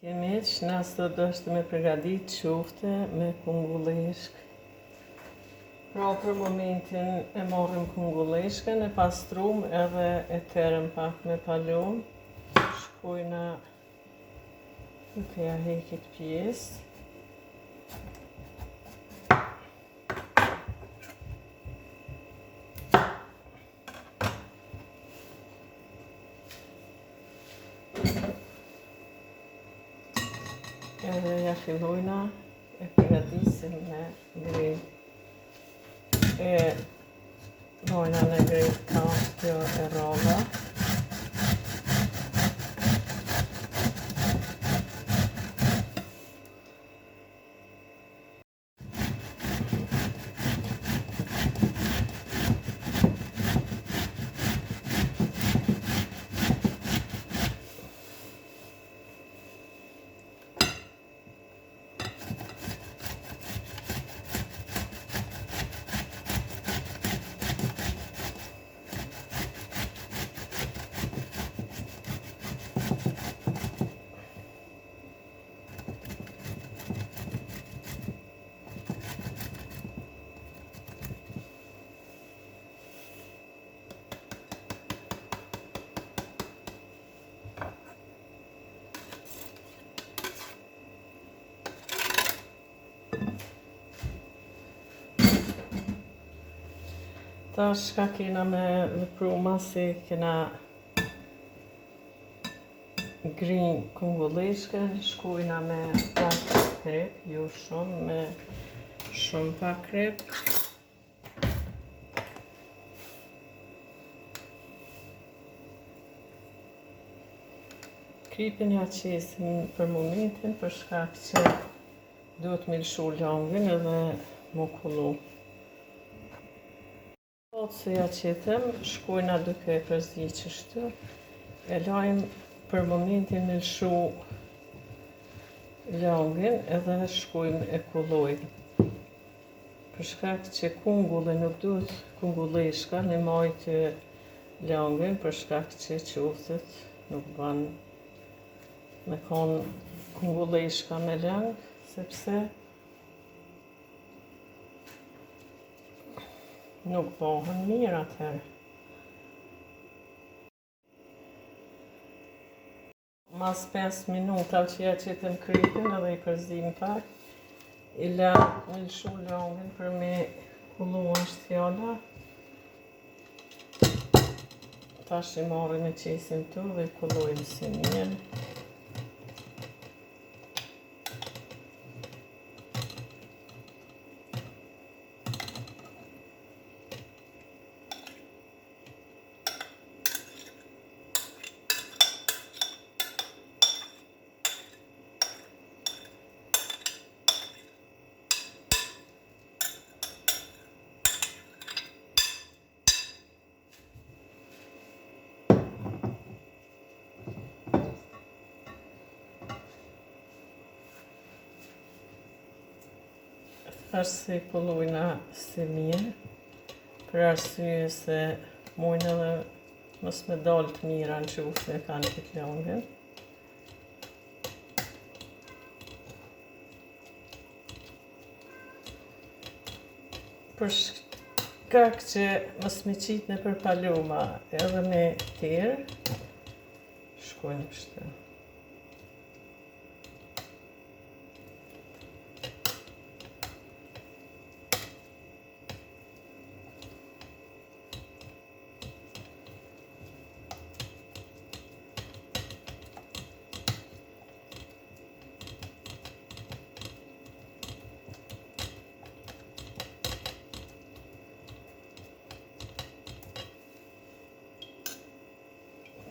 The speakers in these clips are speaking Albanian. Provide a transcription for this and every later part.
Kemi që na sot është me përgadit qufte me kungulleshk. Pra për momentin e morrim kungulleshkën, e pastrum edhe e terëm pak me palon. Shkojna duke ja hekit pjesë. Edhe ja fillojna e përgatisim me grejt. E dojna në grejt kjo e rroga. Tash ka kena me vëpru masi kena grin kungulleshkën, shkojna me pak krep, jo shumë, me shumë pak krep. Kripin ja qesim për momentin për shkak që duhet me lëshu langin edhe mu kullu. Se ja qetëm, shkojna duke e përzi qështu, e lajmë për momentin me lëshu langin edhe shkojmë e kullojmë. Për shkak që kungulli nuk duhet kungulleshka në majtë langin, për shkak që quftet nuk ban me konë kungulleshka me lang, sepse nuk bëhen mirë atëherë. Mas 5 minuta që ja qetëm kripin edhe i përzim pak, i la me lëshu langin për me kullu është fjalla. Tash i marrim e qesim tu dhe i kullojmë si mirë. Tash se i kullojna si mirë, për arsye se mujnë edhe mos me dalë të mira në quftë e kanë këtë langin. Për shkak që mos me qitë në për paloma edhe me terë, shkojnë kështu.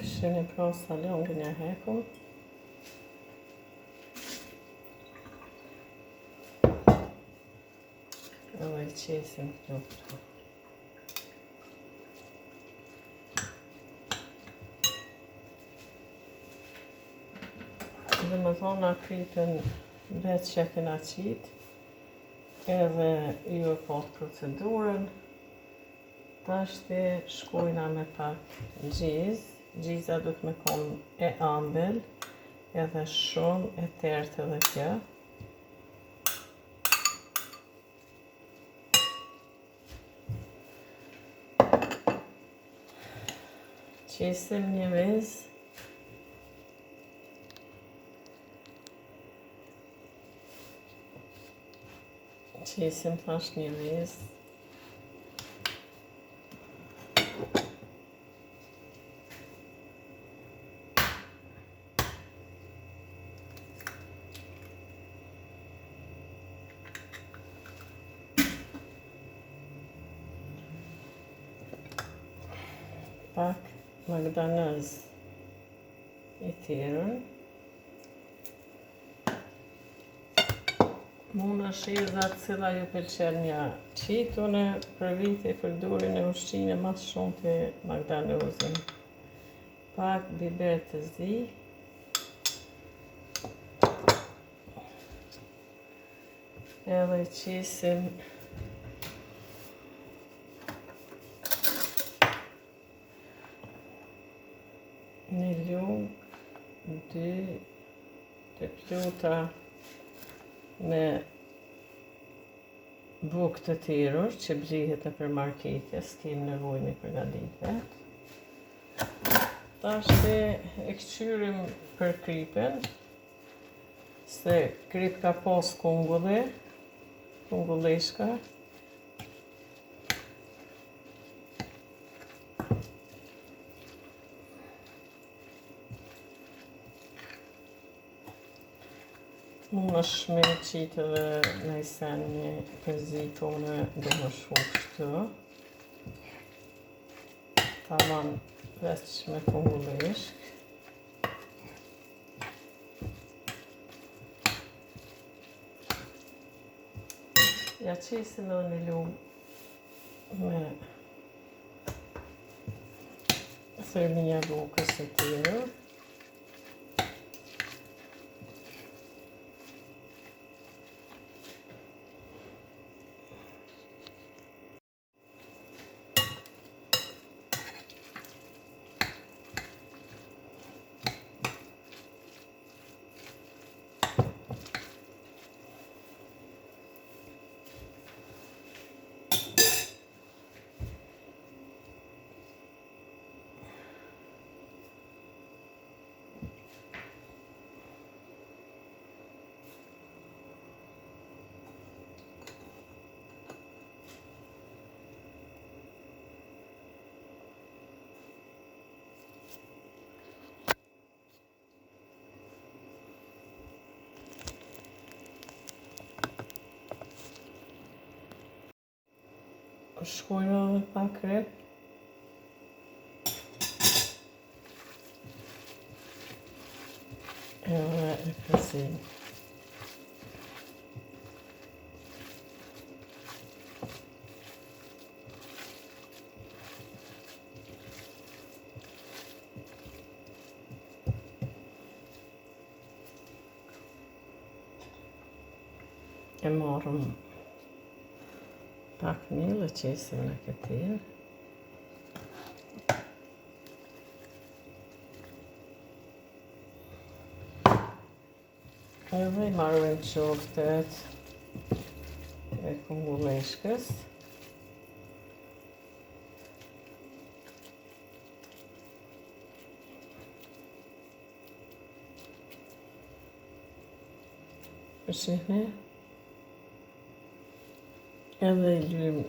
Shini pra sa langin e hekum. Edhe i qesim këtu. Dhe me thona kripin veç që kena qitë, edhe ju e pat procedurën. Tashti shkojna me pak gjizë. Gjiza duhet me konë e ambel, edhe shumë e tertë edhe kjo. Qisim një vez. Qisim thash një vez. Pak magdanez i tjerën. Muna shizat cila ju pëlqen një qitë, une për vite i përdurin e ushqine mas shumë të magdanezin. Pak biber të zi. Edhe i qisim një lugë, dy të pluta me bukë të tjerur që blihet nëpër markete, s'kem nevojë me përgatitje. Tashti e këqyrim për kripën, se krip ka pas kungulleshka. Mund është me qitë edhe në i sen një përzi tone do më shku kështu. Taman veç me kungulleshk. Ja qisim edhe një lugë me thërmia bukës e tjerë. Shkojmë edhe pak krep. Edhe e përzim. E marrëm pak miell e qesim në këtij. Edhe i marrëm qoftet e kungulleshkës. Shihni. Edhe i lymë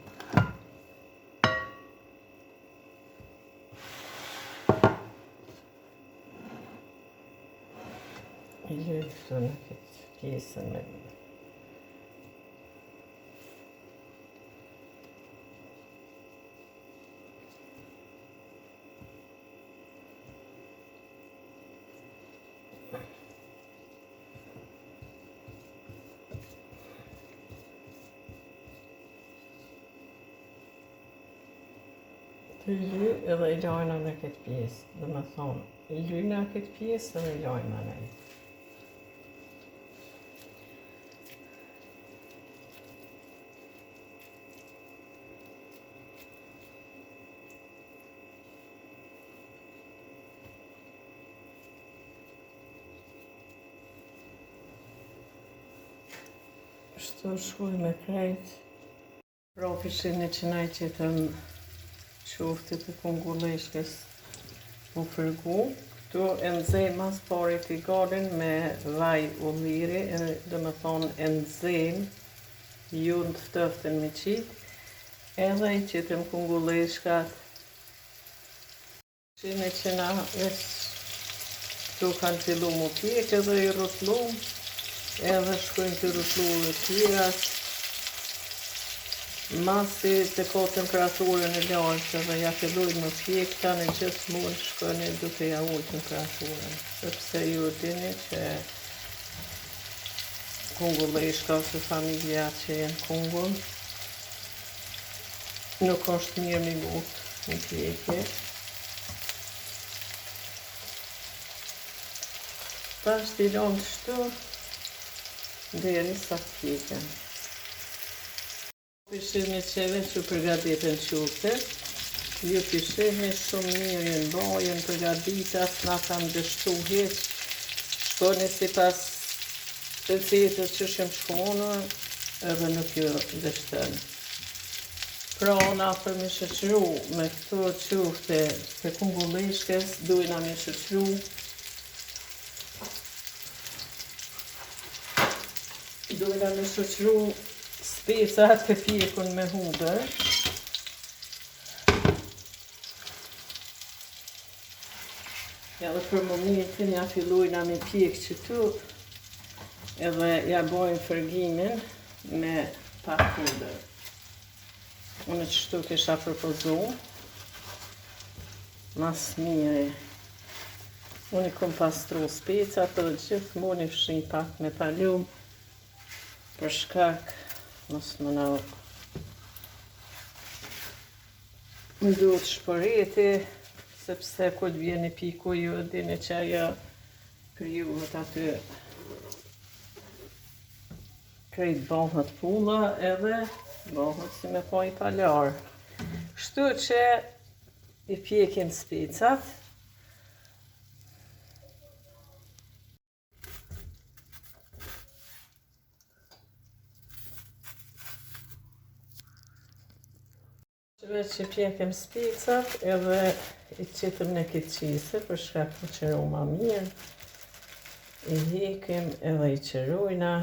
këtu në këtë pjesën me të ly edhe i lajna në këtë pjesë, dhe me thonë, i lyna në këtë pjesë edhe i lajna në e. Shtu shkuj me krejt. Profishin që na i qitëm quftit të kungulleshkës u fërgu. Këtu e nëzej mas pari tigarin me vaj ulliri, dhe me thonë e nëzejm, ju në tëftën me qitë, edhe i qitëm kungulleshkat. Shine që na veç këtu kanë fillu mu pjek edhe i rutlu, edhe shkojnë të rutlu dhe tjirat. Masi të ko temperaturën e lartë dhe ja fillojnë më pjek, tani gjithmonë shkoni duke ja ullë temperaturën. Sepse ju dini që kungulleshka ose familja që jenë kungull, nuk është mirë mi lutë një pjekje. Ta është i lonë shtu, deri sa të pjekën. Pishimi që veç u përgatitën quftet, ju pishimi shumë mirë në bojën, përgatitat, na kanë dështu heq, shkoni si pas recetës që shumë shkonu, edhe nuk ju dështën. Pra, na për me shëqru me këto qufte të kungulleshkës, dujna me shëqru specat të pjekun me hudër. Edhe për momentin ja fillojna me pjek qëtu, edhe ja bojnë fërgimin me pak hudër. Unë qështu kisha përpozu, mas mire. Unë i kom pastru specat edhe gjithmonë i fshin pak me palum, për shkak mos më na më duhet shpëreti, sepse kur vjen i piku ju dini që ajo krijuhet aty krejt bëhet pulla edhe bëhet si me pa i palar. Kështu që i pjekim specat. Veç që pjekim specat edhe i qitëm në këtë qise për shkak të qëru ma mirë. I hekim edhe i qërujna.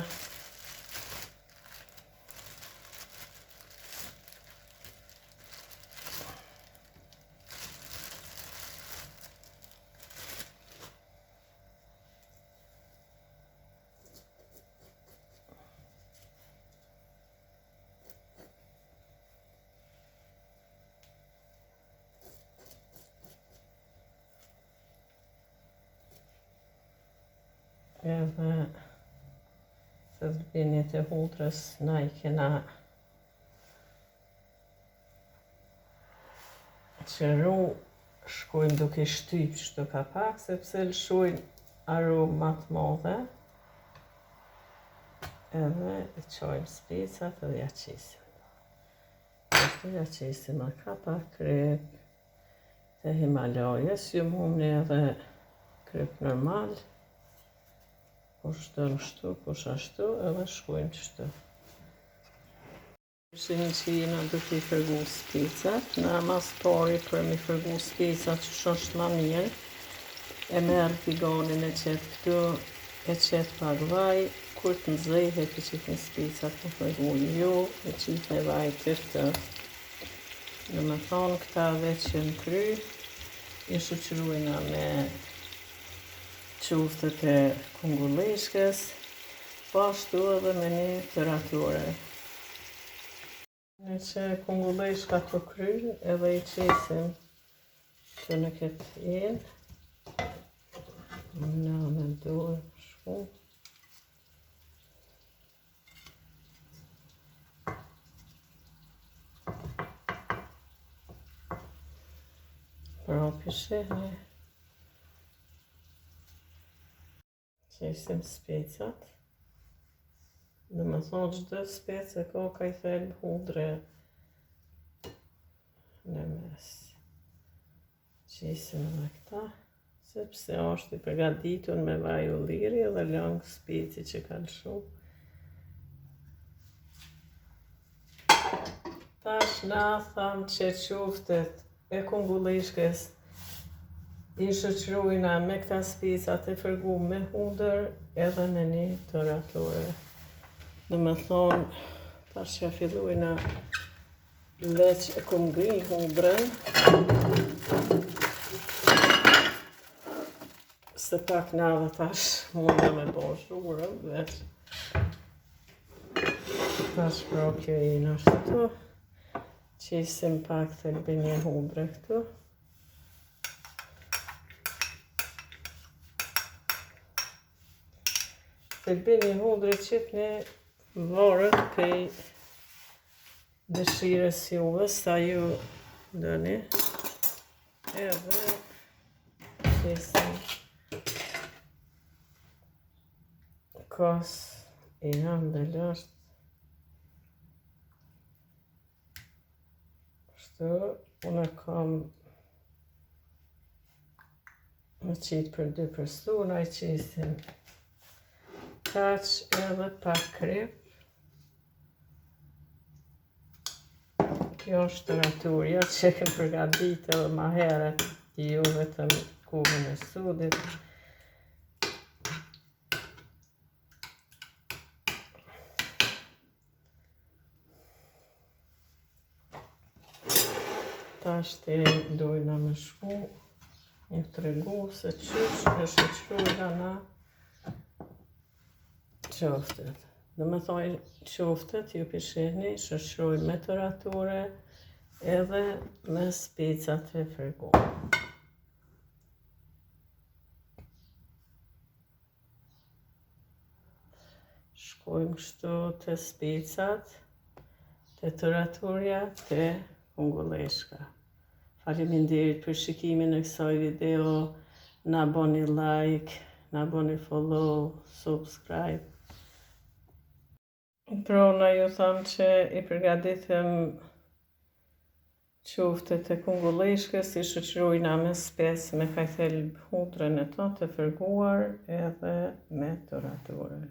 Edhe se zbinit e hudrës na i kena qëru, shkojmë duke shtyp qështu ka pak, sepse lëshojnë aromat madhe. Edhe i qojmë specat edhe ja qisim. Edhe ja qisim a ka pak kryp të Himalajës, ju mumni edhe kryp normal. Kush dënë shtu, kush ashtu, edhe shkojmë qështu. Shini që jena duke i fërgu specat, na mas pari për me fërgu specat që është ma mirë, e merë tiganin e qetë këtu, e qetë pak vaj, kur të nëzejhet i qitë një specat të fërgu ju, e qitë me vaj të. Në me thonë këta veç që në kry, i shoqërujna me quftet e kungulleshkës, pashtu edhe me një tërature. Në që kungulleshka të kry, edhe i qesim që në këtë jenë. Në me dorë shku. Pra pishihni. Qesim specat. Dhe me thonë çdo specë ka ka i thelb hudre në mes. Qesim edhe këta, sepse është i përgatitur me vaj ulliri edhe lang speci që ka lëshu. Tash na tham që qoftet e kungullishkës i shoqërojna me këta specat e fërguar me hudër edhe me një toratore. Dhe me thonë, tash që fillojna veç e kum ngri hudrën, se pak nave tash munda me bo shurëm, veç tash prokje i në ashtu, qisim pak të bënje hudrë këtu. Të bënje hudrë qitni varët pej dëshirës juve, sa ju dëni, edhe qisim kas i hande lasht. Kështu, unë kam me qitë për 2 persona, i qisim kaq edhe pak krip. Kjo është toraturja që kem përgadit edhe ma heret ju vetëm kuvën e sudit. Tash të dojna me shku, një të regu se qysh e shoqërojna na qoftet. Dhe me thoi qoftet, ju pishihni, shoqëroj me toratore edhe me specat e fërguar. Shkojmë kështu të specat, të toratorja, të kungulleshka. Faleminderit për shikimin e kësaj video, na boni like, na boni follow, subscribe. Prona ju tham që i përgaditëm qoftet e kungulleshkës, i shoqërojna me spec, me kajthelb hudrën e to të fërguar edhe me toratore.